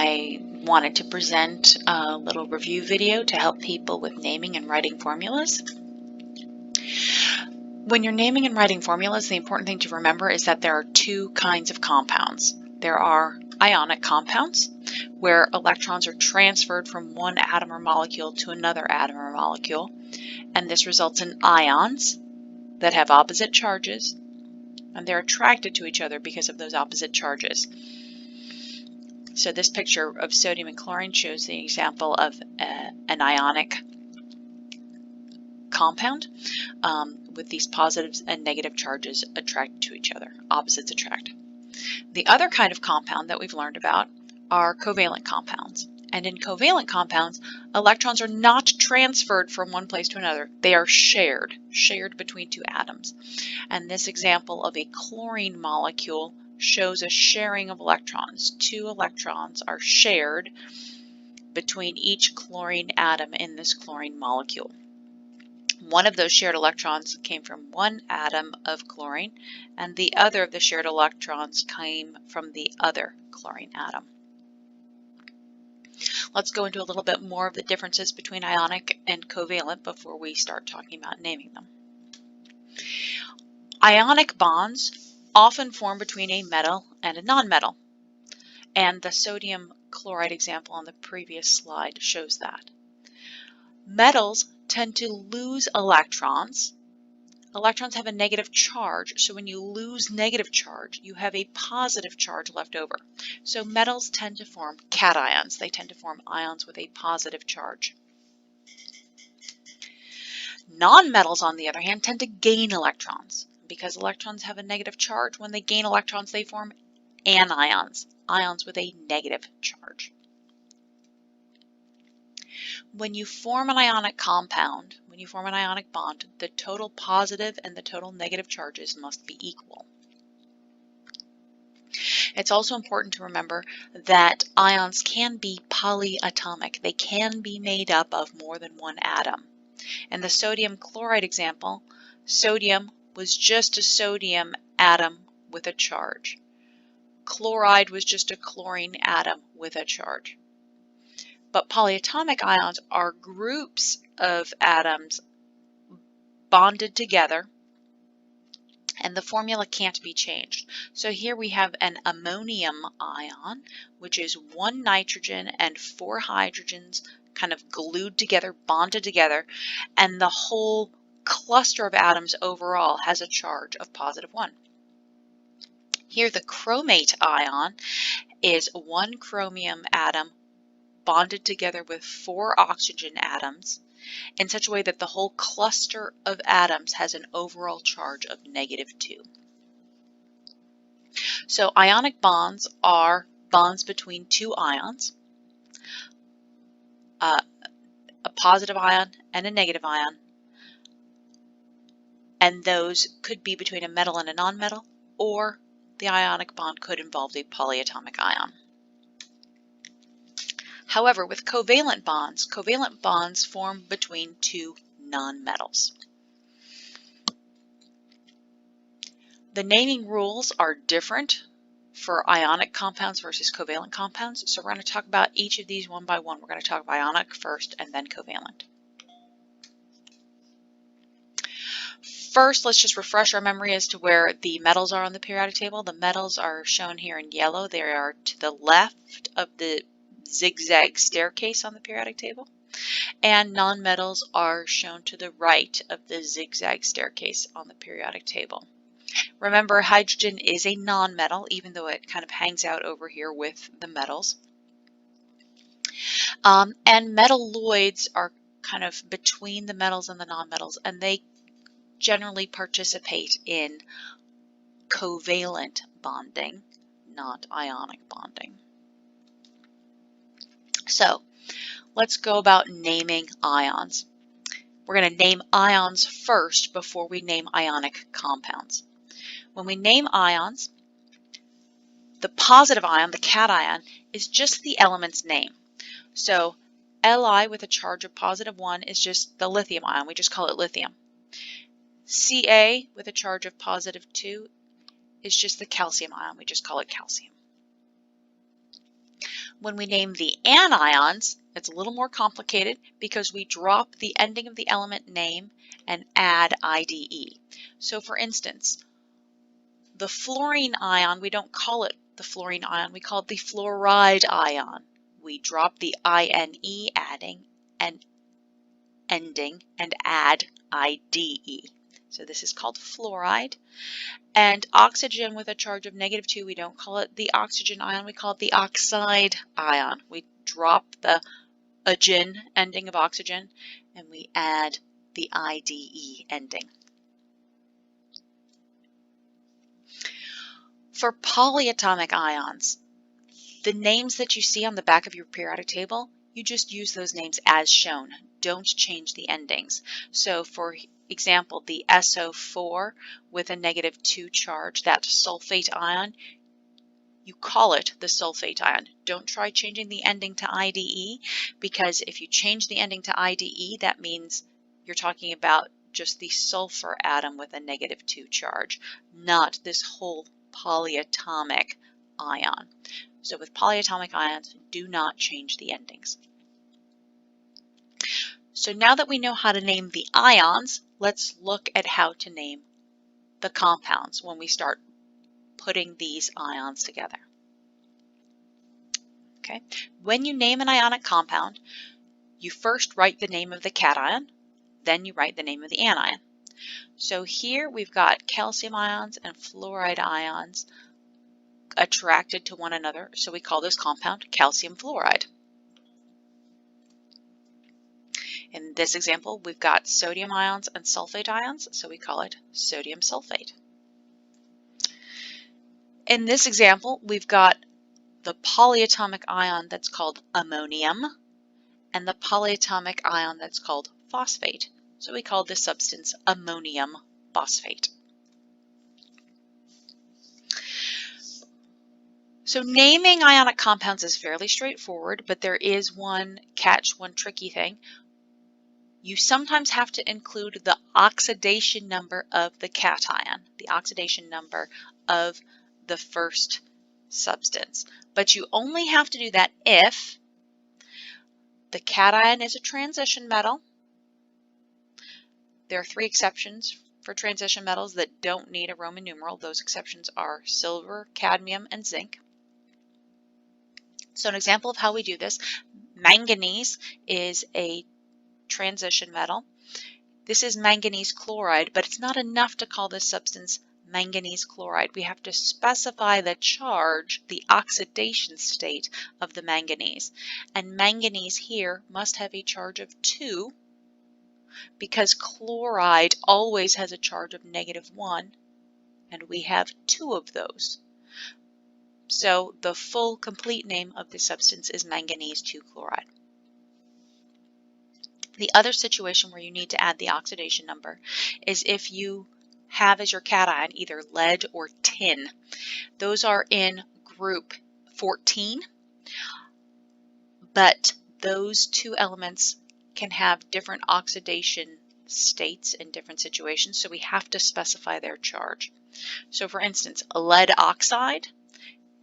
I wanted to present a little review video to help people with naming and writing formulas. When you're naming and writing formulas, the important thing to remember is that there are two kinds of compounds. There are ionic compounds, where electrons are transferred from one atom or molecule to another atom or molecule, and this results in ions that have opposite charges, and they're attracted to each other because of those opposite charges. So this picture of sodium and chlorine shows the example of an ionic compound with these positives and negative charges attract to each other. Opposites attract. The other kind of compound that we've learned about are covalent compounds. And in covalent compounds, electrons are not transferred from one place to another. They are shared between two atoms. And this example of a chlorine molecule shows a sharing of electrons. Two electrons are shared between each chlorine atom in this chlorine molecule. One of those shared electrons came from one atom of chlorine, and the other of the shared electrons came from the other chlorine atom. Let's go into a little bit more of the differences between ionic and covalent before we start talking about naming them. Ionic bonds often form between a metal and a nonmetal, and the sodium chloride example on the previous slide shows that. Metals tend to lose electrons. Electrons have a negative charge, so when you lose negative charge, you have a positive charge left over. So metals tend to form cations. They tend to form ions with a positive charge. Nonmetals, on the other hand, tend to gain electrons. Because electrons have a negative charge, when they gain electrons, they form anions, ions with a negative charge. When you form an ionic compound, when you form an ionic bond, the total positive and the total negative charges must be equal. It's also important to remember that ions can be polyatomic. They can be made up of more than one atom. In the sodium chloride example, sodium was just a sodium atom with a charge. Chloride was just a chlorine atom with a charge. But polyatomic ions are groups of atoms bonded together, and the formula can't be changed. So here we have an ammonium ion, which is one nitrogen and four hydrogens kind of glued together, bonded together, and the whole cluster of atoms overall has a charge of +1. Here the chromate ion is one chromium atom bonded together with four oxygen atoms in such a way that the whole cluster of atoms has an overall charge of -2. So ionic bonds are bonds between two ions, a positive ion and a negative ion, and those could be between a metal and a nonmetal, or the ionic bond could involve a polyatomic ion. However, with covalent bonds form between two nonmetals. The naming rules are different for ionic compounds versus covalent compounds, so we're going to talk about each of these one by one. We're going to talk about ionic first and then covalent. First, let's just refresh our memory as to where the metals are on the periodic table. The metals are shown here in yellow. They are to the left of the zigzag staircase on the periodic table, and nonmetals are shown to the right of the zigzag staircase on the periodic table. Remember, hydrogen is a nonmetal, even though it kind of hangs out over here with the metals. And metalloids are kind of between the metals and the nonmetals, and they generally participate in covalent bonding, not ionic bonding. So let's go about naming ions. We're going to name ions first before we name ionic compounds. When we name ions, the positive ion, the cation, is just the element's name. So Li with a charge of +1 is just the lithium ion. We just call it lithium. Ca with a charge of +2 is just the calcium ion. We just call it calcium. When we name the anions, it's a little more complicated because we drop the ending of the element name and add IDE. So for instance, the fluorine ion, we don't call it the fluorine ion, we call it the fluoride ion. We drop the INE adding and ending and add IDE. So this is called fluoride. And oxygen with a charge of -2, we don't call it the oxygen ion, we call it the oxide ion. We drop the -agen ending of oxygen and we add the IDE ending. For polyatomic ions, the names that you see on the back of your periodic table, you just use those names as shown. Don't change the endings. So for example, the SO4 with a -2 charge, that sulfate ion, you call it the sulfate ion. Don't try changing the ending to IDE, because if you change the ending to IDE, that means you're talking about just the sulfur atom with a -2 charge, not this whole polyatomic ion. So with polyatomic ions, do not change the endings. So now that we know how to name the ions, let's look at how to name the compounds when we start putting these ions together. Okay, when you name an ionic compound, you first write the name of the cation, then you write the name of the anion. So here we've got calcium ions and fluoride ions attracted to one another, so we call this compound calcium fluoride. In this example, we've got sodium ions and sulfate ions, so we call it sodium sulfate. In this example, we've got the polyatomic ion that's called ammonium and the polyatomic ion that's called phosphate. So we call this substance ammonium phosphate. So naming ionic compounds is fairly straightforward, but there is one catch, one tricky thing. You sometimes have to include the oxidation number of the cation, the oxidation number of the first substance. But you only have to do that if the cation is a transition metal. There are 3 exceptions for transition metals that don't need a Roman numeral. Those exceptions are silver, cadmium, and zinc. So an example of how we do this, manganese is a transition metal. This is manganese chloride, but it's not enough to call this substance manganese chloride. We have to specify the charge, the oxidation state of the manganese. And manganese here must have a charge of 2 because chloride always has a charge of -1, and we have 2 of those. So the full complete name of this substance is manganese 2 chloride. The other situation where you need to add the oxidation number is if you have as your cation either lead or tin. Those are in group 14, but those 2 elements can have different oxidation states in different situations, so we have to specify their charge. So for instance, a lead oxide,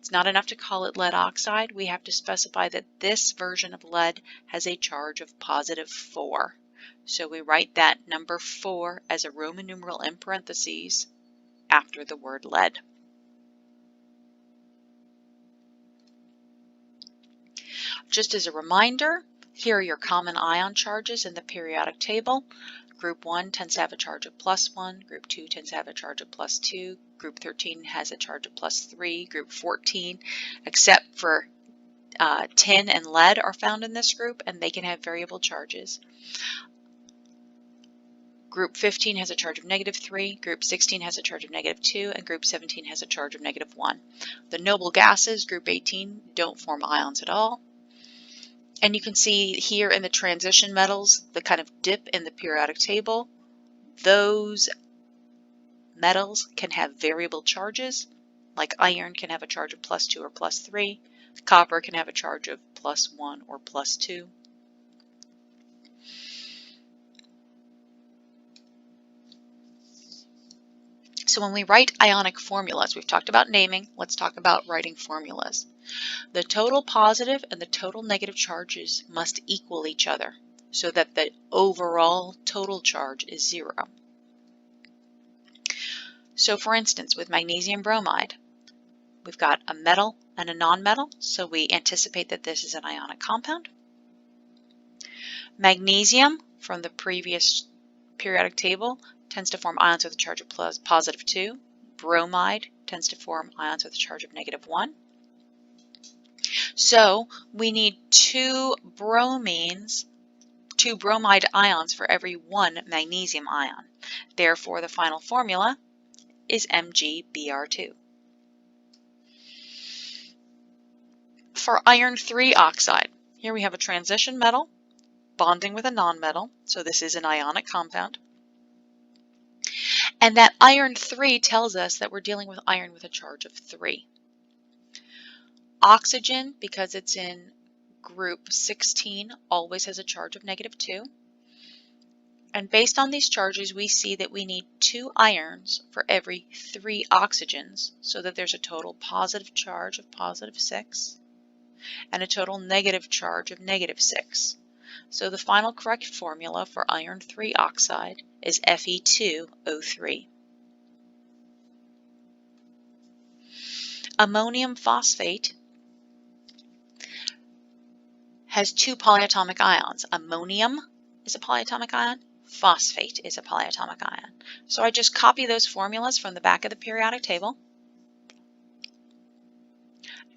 it's not enough to call it lead oxide. We have to specify that this version of lead has a charge of +4. So we write that number 4 as a Roman numeral in parentheses after the word lead. Just as a reminder, here are your common ion charges in the periodic table. Group 1 tends to have a charge of +1, Group 2 tends to have a charge of +2, Group 13 has a charge of +3, Group 14, except for tin and lead, are found in this group, and they can have variable charges. Group 15 has a charge of -3, Group 16 has a charge of -2, and Group 17 has a charge of -1. The noble gases, Group 18, don't form ions at all. And you can see here in the transition metals, the kind of dip in the periodic table. Those metals can have variable charges, like iron can have a charge of +2 or +3. Copper can have a charge of +1 or +2. So when we write ionic formulas, we've talked about naming, let's talk about writing formulas. The total positive and the total negative charges must equal each other so that the overall total charge is 0. So for instance, with magnesium bromide, we've got a metal and a nonmetal, so we anticipate that this is an ionic compound. Magnesium, from the previous periodic table, tends to form ions with a charge of positive 2. Bromide tends to form ions with a charge of negative 1. So we need 2 bromide ions for every 1 magnesium ion. Therefore, the final formula is MgBr2. For iron 3 oxide, here we have a transition metal bonding with a nonmetal, so this is an ionic compound. And that iron 3 tells us that we're dealing with iron with a charge of 3. Oxygen, because it's in group 16, always has a charge of negative 2. And based on these charges, we see that we need 2 irons for every 3 oxygens, so that there's a total positive charge of positive 6 and a total negative charge of negative 6. So the final correct formula for iron 3 oxide is Fe2O3. Ammonium phosphate has 2 polyatomic ions. Ammonium is a polyatomic ion, phosphate is a polyatomic ion. So I just copy those formulas from the back of the periodic table.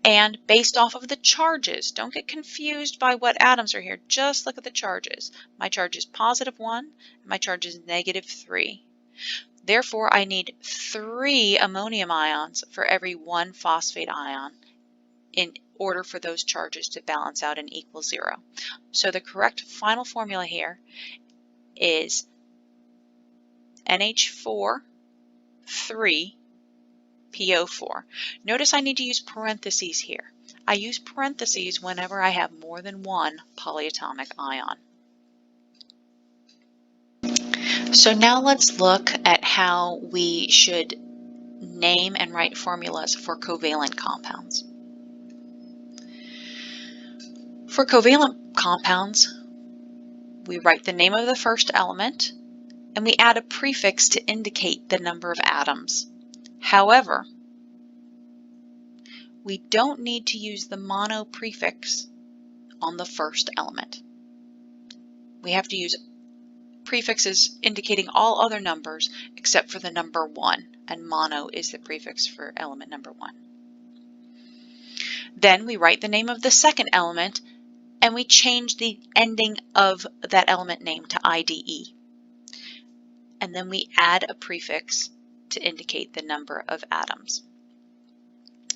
And based off of the charges, don't get confused by what atoms are here, just look at the charges. My charge is positive 1, and my charge is negative 3. Therefore, I need 3 ammonium ions for every 1 phosphate ion in order for those charges to balance out and equal 0. So the correct final formula here is NH4, 3, PO4. Notice I need to use parentheses here. I use parentheses whenever I have more than 1 polyatomic ion. So now let's look at how we should name and write formulas for covalent compounds. For covalent compounds, we write the name of the first element and we add a prefix to indicate the number of atoms. However, we don't need to use the mono prefix on the first element. We have to use prefixes indicating all other numbers except for the number 1, and mono is the prefix for element number 1. Then we write the name of the second element and we change the ending of that element name to IDE. And then we add a prefix to indicate the number of atoms.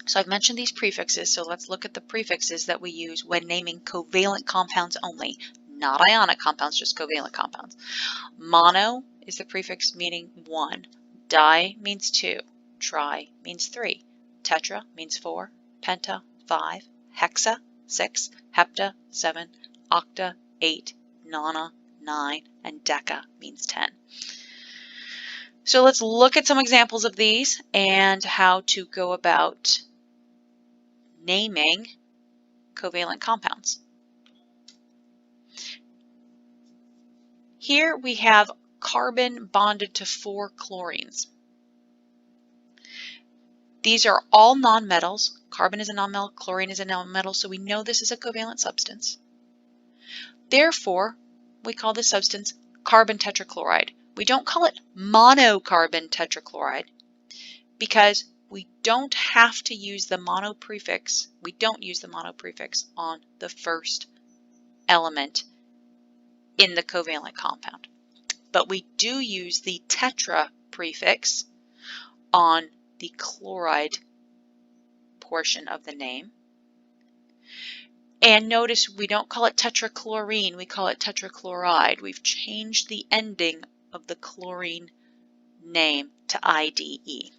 So I've mentioned these prefixes, so let's look at the prefixes that we use when naming covalent compounds only, not ionic compounds, just covalent compounds. Mono is the prefix meaning 1, di means 2, tri means 3, tetra means 4, penta 5, hexa 6, hepta 7, octa 8, nona 9, and deca means 10. So let's look at some examples of these and how to go about naming covalent compounds. Here we have carbon bonded to 4 chlorines. These are all nonmetals. Carbon is a nonmetal, chlorine is a nonmetal, so we know this is a covalent substance. Therefore, we call this substance carbon tetrachloride. We don't call it monocarbon tetrachloride because we don't have to use the mono prefix. We don't use the mono prefix on the first element in the covalent compound. But we do use the tetra prefix on the chloride portion of the name. And notice we don't call it tetrachlorine, we call it tetrachloride. We've changed the ending of the chlorine name to IDE.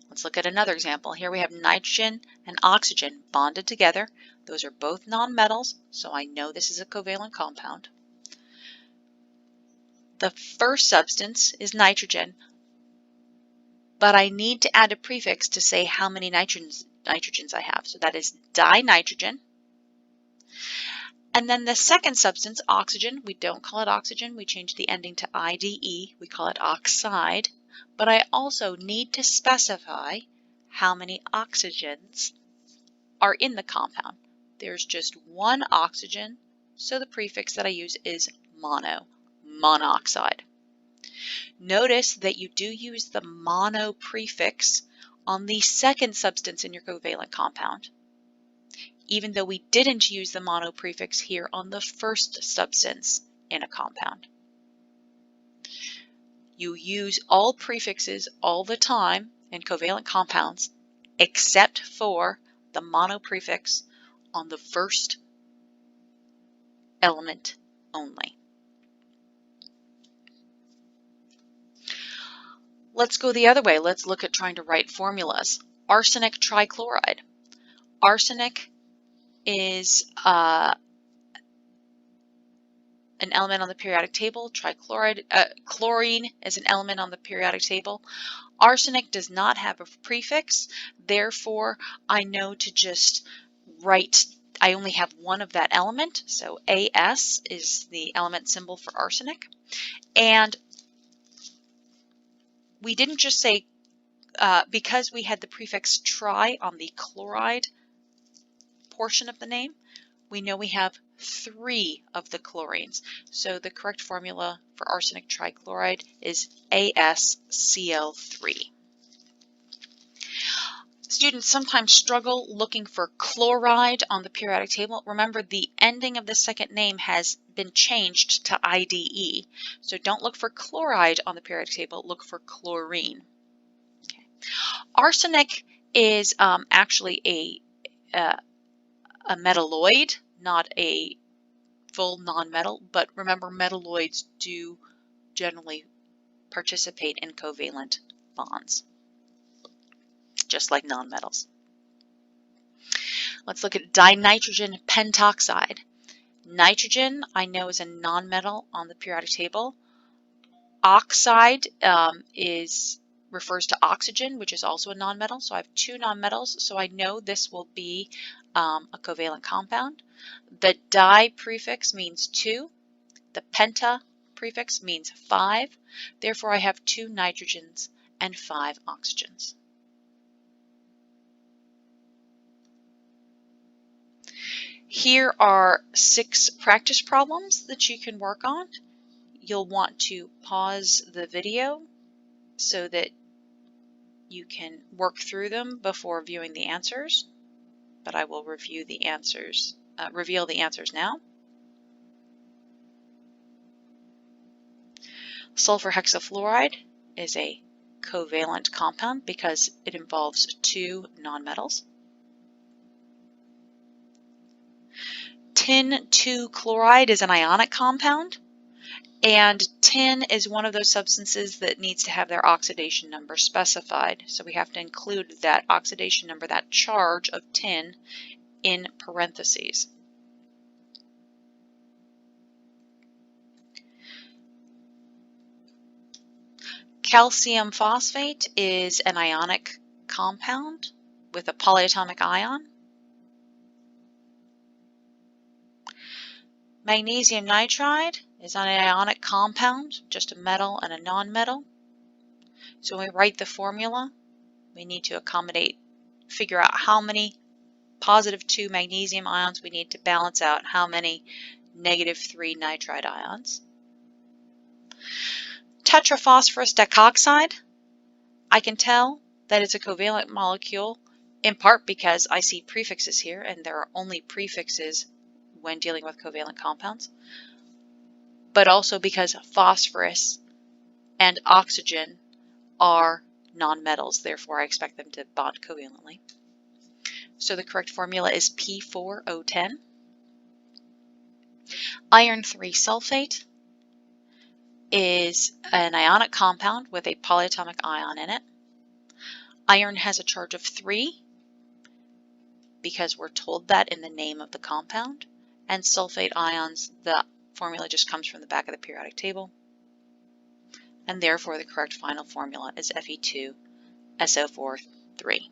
Let's look at another example. Here we have nitrogen and oxygen bonded together. Those are both nonmetals, so I know this is a covalent compound. The first substance is nitrogen, but I need to add a prefix to say how many nitrogens I have. So that is dinitrogen. And then the second substance, oxygen, we don't call it oxygen. We change the ending to IDE. We call it oxide. But I also need to specify how many oxygens are in the compound. There's just one oxygen, so the prefix that I use is monoxide. Notice that you do use the mono prefix on the second substance in your covalent compound, even though we didn't use the mono prefix here on the first substance in a compound. You use all prefixes all the time in covalent compounds, except for the mono prefix on the first element only. Let's go the other way. Let's look at trying to write formulas. Arsenic trichloride. Arsenic is an element on the periodic table. Chlorine is an element on the periodic table. Arsenic does not have a prefix, therefore I know to just write, I only have one of that element, so As is the element symbol for arsenic. And we didn't just say, because we had the prefix tri on the chloride portion of the name, we know we have 3 of the chlorines. So the correct formula for arsenic trichloride is AsCl3. Students sometimes struggle looking for chloride on the periodic table. Remember, the ending of the second name has been changed to IDE. So don't look for chloride on the periodic table, look for chlorine. Okay. Arsenic is actually a metalloid, not a full nonmetal, but remember metalloids do generally participate in covalent bonds, just like nonmetals. Let's look at dinitrogen pentoxide. Nitrogen, I know, is a nonmetal on the periodic table. Oxide refers to oxygen, which is also a nonmetal. So I have 2 nonmetals, so I know this will be a covalent compound. The di prefix means 2. The penta prefix means 5. Therefore, I have 2 nitrogens and 5 oxygens. Here are 6 practice problems that you can work on. You'll want to pause the video so that you can work through them before viewing the answers, but I will reveal the answers now. Sulfur hexafluoride is a covalent compound because it involves 2 nonmetals. Tin 2 chloride is an ionic compound, and tin is one of those substances that needs to have their oxidation number specified. So we have to include that oxidation number, that charge of tin, in parentheses. Calcium phosphate is an ionic compound with a polyatomic ion. Magnesium nitride is an ionic compound, just a metal and a nonmetal. So when we write the formula, we need to figure out how many +2 magnesium ions we need to balance out how many -3 nitride ions. Tetraphosphorus dicoxide, I can tell that it's a covalent molecule in part because I see prefixes here, and there are only prefixes when dealing with covalent compounds, but also because phosphorus and oxygen are nonmetals, therefore I expect them to bond covalently. So the correct formula is P4O10. Iron 3 sulfate is an ionic compound with a polyatomic ion in it. Iron has a charge of 3 because we're told that in the name of the compound. And sulfate ions, the formula just comes from the back of the periodic table. and therefore the correct final formula is Fe2SO4 3.